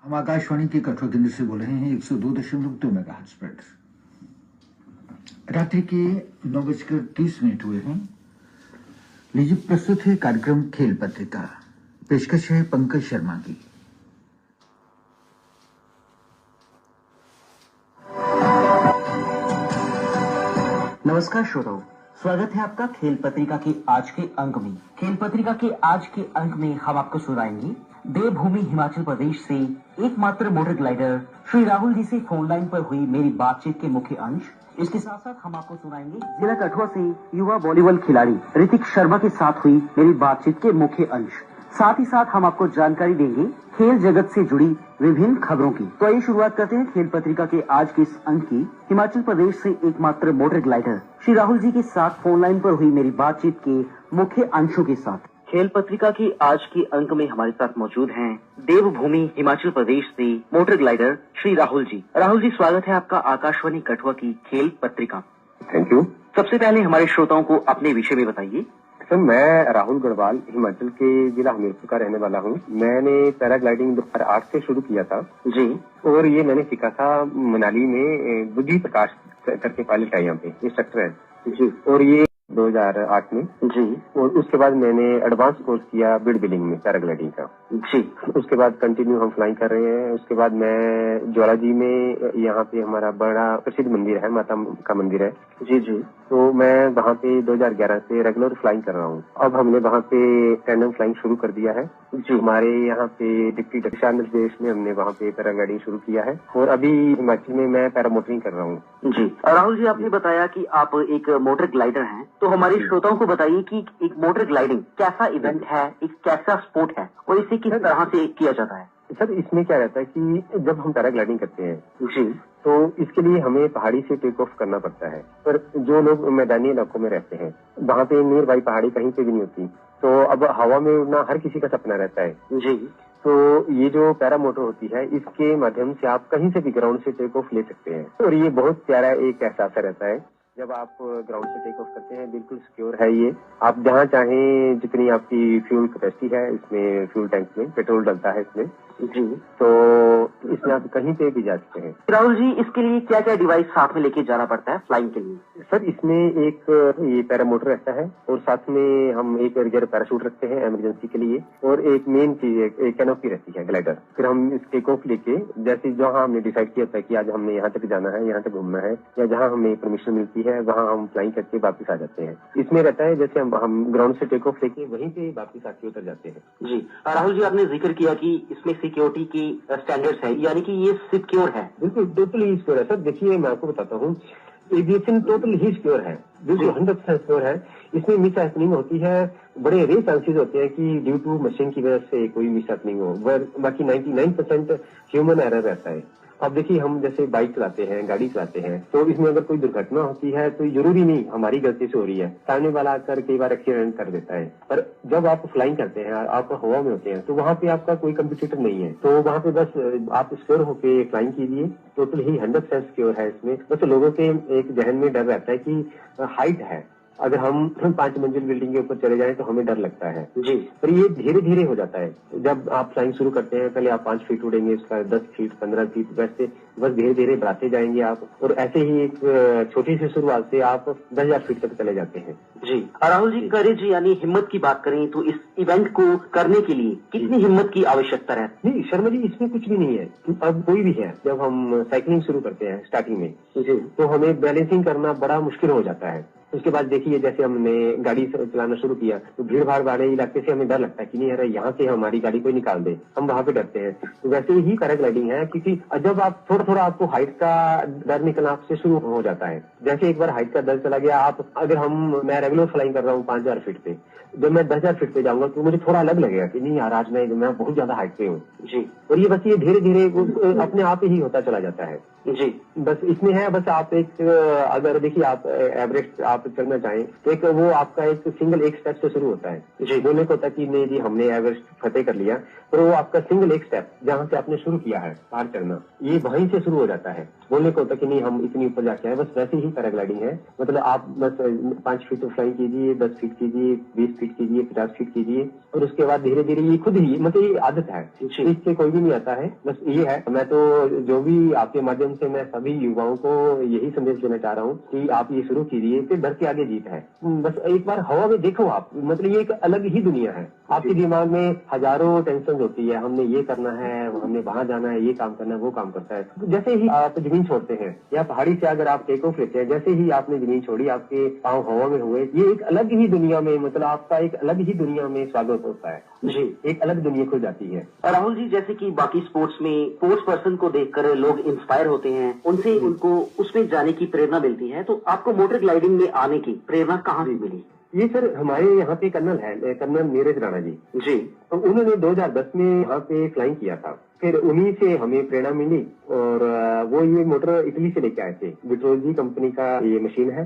हम आकाशवाणी के कठुआ केंद्र से बोल रहे हैं 102.2 मेगाहर्ट्ज पर। रात्रि के 9:30 हुए हैं। लीजिए प्रस्तुत है कार्यक्रम खेल पत्रिका। पेशकश है पंकज शर्मा की। नमस्कार श्रोताओ, स्वागत है आपका खेल पत्रिका के आज के अंक में। खेल पत्रिका के आज के अंक में हम आपको सुनाएंगे देवभूमि हिमाचल प्रदेश से एकमात्र मोटर ग्लाइडर श्री राहुल जी से फोन लाइन पर हुई मेरी बातचीत के मुख्य अंश। इसके साथ साथ हम आपको सुनाएंगे जिला कठुआ से युवा वॉलीबॉल खिलाड़ी ऋतिक शर्मा के साथ हुई मेरी बातचीत के मुख्य अंश। साथ ही साथ हम आपको जानकारी देंगे खेल जगत से जुड़ी विभिन्न खबरों की। तो आइए शुरुआत करते हैं खेल पत्रिका के आज के इस अंक की हिमाचल प्रदेश से एकमात्र मोटर ग्लाइडर श्री राहुल जी के साथ फोन लाइन पर हुई मेरी बातचीत के मुख्य अंशों के साथ। खेल पत्रिका की आज के अंक में हमारे साथ मौजूद हैं देवभूमि हिमाचल प्रदेश से मोटर ग्लाइडर श्री राहुल जी। राहुल जी, स्वागत है आपका आकाशवाणी कठुआ की खेल पत्रिका। Thank you. सबसे पहले हमारे श्रोताओं को अपने विषय में बताइए। सर, मैं राहुल गढ़वाल हिमाचल के जिला हमीरपुर का रहने वाला हूँ। मैंने पैराग्लाइडिंग 2008 से शुरू किया था जी, और ये मैंने सीखा था मनाली में। बुद्धि प्रकाश करके पायलट है, यहाँ पे इंस्ट्रक्टर है जी, और ये 2008 में जी, और उसके बाद मैंने एडवांस कोर्स किया बिड बिलिंग में पैराग्लाइडिंग का जी। उसके बाद कंटिन्यू हम फ्लाइंग कर रहे हैं। उसके बाद मैं ज्वाला जी में, यहाँ पे हमारा बड़ा प्रसिद्ध मंदिर है, माता का मंदिर है जी, जी, तो मैं वहाँ पे 2011 से रेगुलर फ्लाइंग कर रहा हूँ। अब हमने वहाँ पे टैंडम फ्लाइंग शुरू कर दिया है जी। हमारे यहाँ पे डिप्टी दिशा निर्देश में हमने वहाँ पे पैराग्लाइडिंग शुरू किया है और अभी हिमाचल में मैं पैरामोटरिंग कर रहा हूँ जी। राहुल जी, आपने बताया कि आप एक मोटर ग्लाइडर हैं, तो हमारे श्रोताओं को बताइए कि एक मोटर ग्लाइडिंग कैसा इवेंट है, एक कैसा स्पोर्ट है और इसे किस तरह से किया जाता है। सर, इसमें क्या रहता है कि जब हम पैराग्लाइडिंग करते हैं जी, तो इसके लिए हमें पहाड़ी से टेक ऑफ करना पड़ता है। पर जो लोग मैदानी इलाकों में रहते हैं वहाँ पे नियर बाई पहाड़ी कहीं पे भी नहीं होती, तो अब हवा में उड़ना हर किसी का सपना रहता है जी। तो ये जो पैरामोटर होती है इसके माध्यम से आप कहीं से भी ग्राउंड से टेक ऑफ ले सकते हैं और ये बहुत प्यारा एक एहसास रहता है जब आप ग्राउंड से टेक ऑफ करते हैं। बिल्कुल सिक्योर है ये, आप जहाँ चाहें जितनी आपकी फ्यूल कैपेसिटी है इसमें, फ्यूल टैंक में पेट्रोल डलता है इसमें जी, तो इसमें आप कहीं पे भी जा सकते हैं। राहुल जी, इसके लिए क्या क्या डिवाइस साथ में लेके जाना पड़ता है फ्लाइंग के लिए। सर, इसमें एक ये पैरामोटर रहता है और साथ में हम एक रिजर्व पैराशूट रखते हैं इमरजेंसी के लिए और एक मेन चीज एक कैनोपी रहती है ग्लाइडर। फिर हम इस टेक ऑफ लेके जैसे जहाँ हमने डिसाइड किया था कि आज हमने यहाँ तक जाना है, यहाँ तक घूमना है या जहाँ हमें परमिशन मिलती है वहाँ हम फ्लाइंग करके वापस आ जाते हैं। इसमें रहता है जैसे हम ग्राउंड से टेक ऑफ लेके वहीं पे वापस आके उतर जाते हैं। जी, राहुल जी, आपने जिक्र किया कि इसमें सिक्योरिटी की स्टैंडर्ड्स है, यानी कि ये सिक्योर है। बिल्कुल टोटल ही सिक्योर है सर। देखिए, मैं आपको बताता हूँ, एविएशन टोटल ही सिक्योर है, बिल्कुल 100% सिक्योर है। इसमें मिस हैपनिंग होती है, बड़े रेयर चांसेस होते हैं कि ड्यू टू मशीन की वजह से कोई मिस हैपनिंग हो, बाकी 99% ह्यूमन एरर रहता है। अब देखिए, हम जैसे बाइक चलाते हैं, गाड़ी चलाते हैं, तो इसमें अगर कोई दुर्घटना होती है तो जरूरी नहीं हमारी गलती से हो रही है, सामने वाला आकर कई बार एक्सीडेंट कर देता है। पर जब आप फ्लाइंग करते हैं, आप हवा में होते हैं, तो वहाँ पे आपका कोई कंपटीटर नहीं है, तो वहाँ पे बस आप सिक्योर होके फ्लाइंग कीजिए। टोटल ही 100% सिक्योर है। इसमें बस लोगों के एक जहन में डर रहता है कि हाइट है, अगर हम 5 मंजिल बिल्डिंग के ऊपर चले जाएं तो हमें डर लगता है जी। पर ये धीरे धीरे हो जाता है। जब आप फ्लाइंग शुरू करते हैं, पहले आप 5 फीट उड़ेंगे, उसका 10 फीट 15 फीट, वैसे बस धीरे धीरे बढ़ाते जाएंगे आप और ऐसे ही एक छोटी सी शुरुआत से आप 10,000 फीट तक चले जाते हैं। जी, राहुल जी, करेज यानी हिम्मत की बात करें तो इस इवेंट को करने के लिए कितनी हिम्मत की आवश्यकता है। नहीं शर्मा जी, इसमें कुछ भी नहीं है। अब कोई भी है, जब हम साइकिलिंग शुरू करते हैं स्टार्टिंग में जी, तो हमें बैलेंसिंग करना बड़ा मुश्किल हो जाता है। उसके बाद देखिए, जैसे हमने गाड़ी चलाना शुरू किया तो भीड़ भाड़ वाले इलाके से हमें डर लगता है कि नहीं, अरे यहाँ से हमारी गाड़ी कोई निकाल दे, हम वहाँ पे डरते हैं। तो वैसे ही पैराग्लाइडिंग है, क्योंकि जब आप थोड़ा थोड़ा आपको हाइट का डर निकलना आपसे शुरू हो जाता है। जैसे एक बार हाइट का डर चला गया, आप अगर मैं रेगुलर फ्लाइंग कर रहा हूँ 5,000 फीट पे, जब मैं 10,000 फीट पे जाऊंगा तो मुझे थोड़ा अलग लगेगा कि नहीं यार, आज मैं बहुत ज्यादा हाइट पे हूँ जी। और ये बस ये धीरे धीरे अपने आप ही होता चला जाता है जी। बस इसमें है, बस आप एक, अगर देखिए आप एवरेस्ट आप आप चढ़ना चाहें तो एक वो आपका एक सिंगल एक स्टेप से शुरू होता है जी। बोलने को होता है कि नहीं जी हमने एवरेस्ट फतेह कर लिया, पर वो आपका सिंगल एक स्टेप जहाँ से आपने शुरू किया है पहाड़ चढ़ना, ये वहीं से शुरू हो जाता है। बोलने को होता है कि नहीं हम इतनी ऊपर जाके आए, बस वैसे ही पैराग्लाइडिंग है। मतलब आप बस 5 फीट फ्लाइंग कीजिए, 10 फीट कीजिए, 20 फीट कीजिए, 50 फीट कीजिए, और उसके बाद धीरे धीरे ये खुद ही मतलब ये आदत है, इससे कोई भी नहीं आता है। बस ये है, मैं तो जो भी आपके माध्यम से मैं सभी युवाओं को यही संदेश देना चाह रहा हूँ कि आप ये शुरू कीजिए, फिर डर के आगे जीत है। बस एक बार हवा में देखो आप, मतलब ये एक अलग ही दुनिया है। आपके दिमाग में हजारों टेंशन होती है, हमने ये करना है, हमने वहां जाना है, ये काम करना है, वो काम करता है। जैसे ही आप जमीन छोड़ते हैं या पहाड़ी से अगर आप टेक ऑफ लेते हैं, जैसे ही आपने जमीन छोड़ी, आपके पांव हवा में हुए, ये एक अलग ही दुनिया में, मतलब आपका एक अलग ही दुनिया में स्वागत होता है जी, एक अलग दुनिया खुल जाती है। राहुल जी, जैसे कि बाकी स्पोर्ट्स में स्पोर्ट्स पर्सन को देखकर लोग इंस्पायर होते हैं, उनसे उनको उसमें जाने की प्रेरणा मिलती है, तो आपको मोटर ग्लाइडिंग में आने की प्रेरणा कहाँ से मिली? ये सर हमारे यहाँ पे कर्नल है, कर्नल नीरज राणा जी जी, तो उन्होंने 2010 में यहाँ पे फ्लाइंग किया था। फिर उन्हीं से हमें प्रेरणा मिली और वो ये मोटर इटली से लेके आए थे, विट्रोजी कंपनी का ये मशीन है।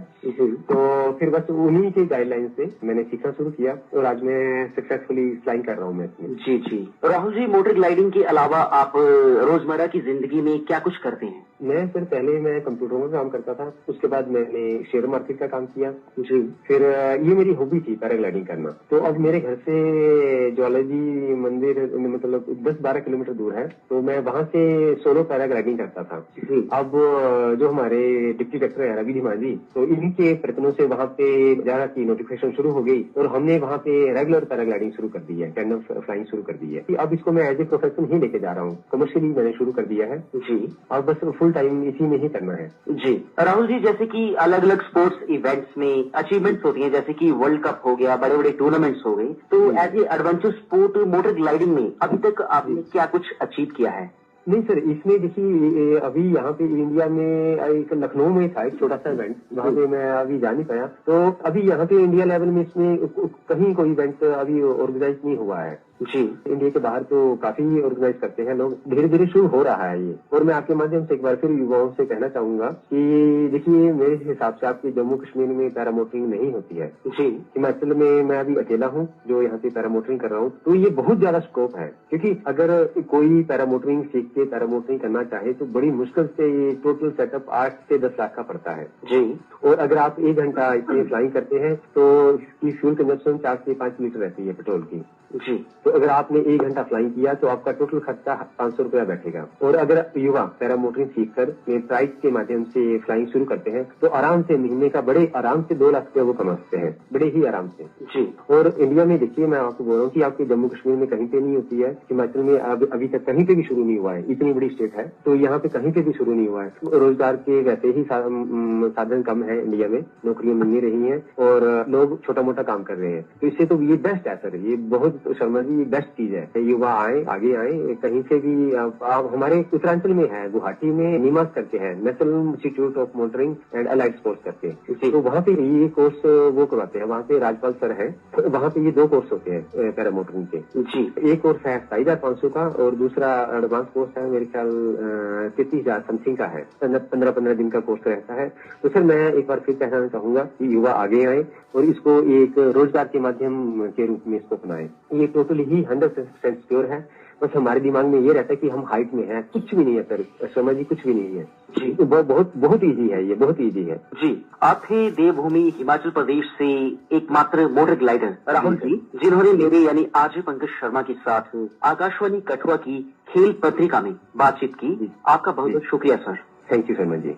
तो फिर बस उन्हीं के गाइडलाइन से मैंने सीखना शुरू किया और आज मैं सक्सेसफुली फ्लाइंग कर रहा हूँ मैं इसमें। जी जी। राहुल जी, मोटर ग्लाइडिंग के अलावा आप रोजमर्रा की जिंदगी में क्या कुछ करते हैं? मैं सर पहले मैं कंप्यूटर में काम करता था, उसके बाद मैंने शेयर मार्केट का काम किया जी। फिर ये मेरी हॉबी थी पैराग्लाइडिंग करना। तो अब मेरे घर से ज्वालाजी मंदिर मतलब 10-12 किलोमीटर दूर है, तो मैं वहाँ से सोलो पैराग्लाइडिंग करता था। अब जो हमारे डिप्टी डायरेक्टर है रवि धीमान जी, तो इनके प्रयत्नों से वहाँ पे जगह की नोटिफिकेशन शुरू हो गई और हमने वहाँ पे रेगुलर पैराग्लाइडिंग शुरू कर दी है, टैंडम फ्लाइंग शुरू कर दी है। अब इसको मैं एज ए प्रोफेशन ही लेके जा रहा हूँ, कमर्शियली मैंने शुरू कर दिया है जी, और बस फुल टाइम इसी में ही करना है जी। राहुल जी, जैसे कि अलग अलग स्पोर्ट्स इवेंट्स में अचीवमेंट्स होती हैं, जैसे कि वर्ल्ड कप हो गया, बड़े बड़े टूर्नामेंट्स हो गए, तो as a adventure sport motor gliding में अभी तक आपने क्या कुछ अचीव किया है? नहीं सर, इसमें देखिए अभी यहाँ पे इंडिया में एक लखनऊ में था एक छोटा सा इवेंट, वहाँ पे मैं अभी जा नहीं पाया। तो अभी यहाँ पे इंडिया लेवल में इसमें कहीं कोई इवेंट अभी ऑर्गेनाइज नहीं हुआ है जी। इंडिया के बाहर तो काफी ऑर्गेनाइज करते हैं लोग, धीरे धीरे शुरू हो रहा है ये। और मैं आपके माध्यम से एक बार फिर युवाओं से कहना चाहूंगा कि देखिए मेरे हिसाब से आपके जम्मू कश्मीर में पैरामोटरिंग नहीं होती है जी। हिमाचल में मैं अभी अकेला हूँ जो यहाँ पे पैरामोटरिंग कर रहा हूँ, तो ये बहुत ज्यादा स्कोप है, क्योंकि अगर कोई पैरामोटरिंग सीख के पैरामोटरिंग करना चाहे तो बड़ी मुश्किल से ये टोटल सेटअप 8 से 10 लाख का पड़ता है जी। और अगर आप 1 घंटा इसमें फ्लाइंग करते हैं तो इसकी फ्यूल कंजप्शन 4 से 5 लीटर रहती है पेट्रोल की जी। तो अगर आपने 1 घंटा फ्लाइंग किया तो आपका टोटल खर्चा 500 रुपया बैठेगा। और अगर युवा पैरामोटरिंग सीखकर ट्राइब के माध्यम से फ्लाइंग शुरू करते हैं तो आराम से महीने का बड़े आराम से 2 लाख रुपया वो कमा सकते हैं, बड़े ही आराम से जी। और इंडिया में देखिए मैं आपको बोल रहा हूँ कि आपके जम्मू कश्मीर में कहीं पे नहीं होती है, हिमाचल में अभी तक कहीं पे भी शुरू नहीं हुआ है, इतनी बड़ी स्टेट है, तो यहाँ पे कहीं पे भी शुरू नहीं हुआ है। रोजगार के वैसे ही साधन कम है इंडिया में, नौकरियां मिल नहीं रही हैं और लोग छोटा मोटा काम कर रहे हैं, तो इससे तो ये बेस्ट है सर, ये बहुत शर्मा जी बेस्ट चीज है। युवा आए, आगे आए, कहीं से भी आप हमारे उत्तरांचल में है, गुवाहाटी में निमास करके है, national institute of motoring and allied sports करके, तो वहाँ पे ये कोर्स वो करवाते हैं, वहाँ पे राजपाल सर है, तो वहाँ पे ये 2 कोर्स होते हैं पैरामोटरिंग के जी। एक कोर्स है 27,500 का और दूसरा एडवांस कोर्स है मेरे ख्याल 33,000 समथिंग का है, 15-15 दिन का कोर्स रहता है। तो सर मैं एक बार फिर कहना चाहूंगा कि युवा आगे आए और इसको एक रोजगार के माध्यम के रूप में इसको अपनाएं। ये टोटली ही 100% सिक्योर है। बस हमारे दिमाग में ये रहता है कि हम हाइट में हैं, कुछ भी नहीं है सर, समझ जी कुछ भी नहीं है जी। तो बहुत ईजी है, ये बहुत ईजी है जी। आप थे देवभूमि हिमाचल प्रदेश से एकमात्र मोटर ग्लाइडर राहुल जी, जिन्होंने मेरे यानी आरजे पंकज शर्मा के साथ आकाशवाणी कठुआ की खेल पत्रिका में बातचीत की। आपका बहुत बहुत शुक्रिया sir. Thank you Sharma ji.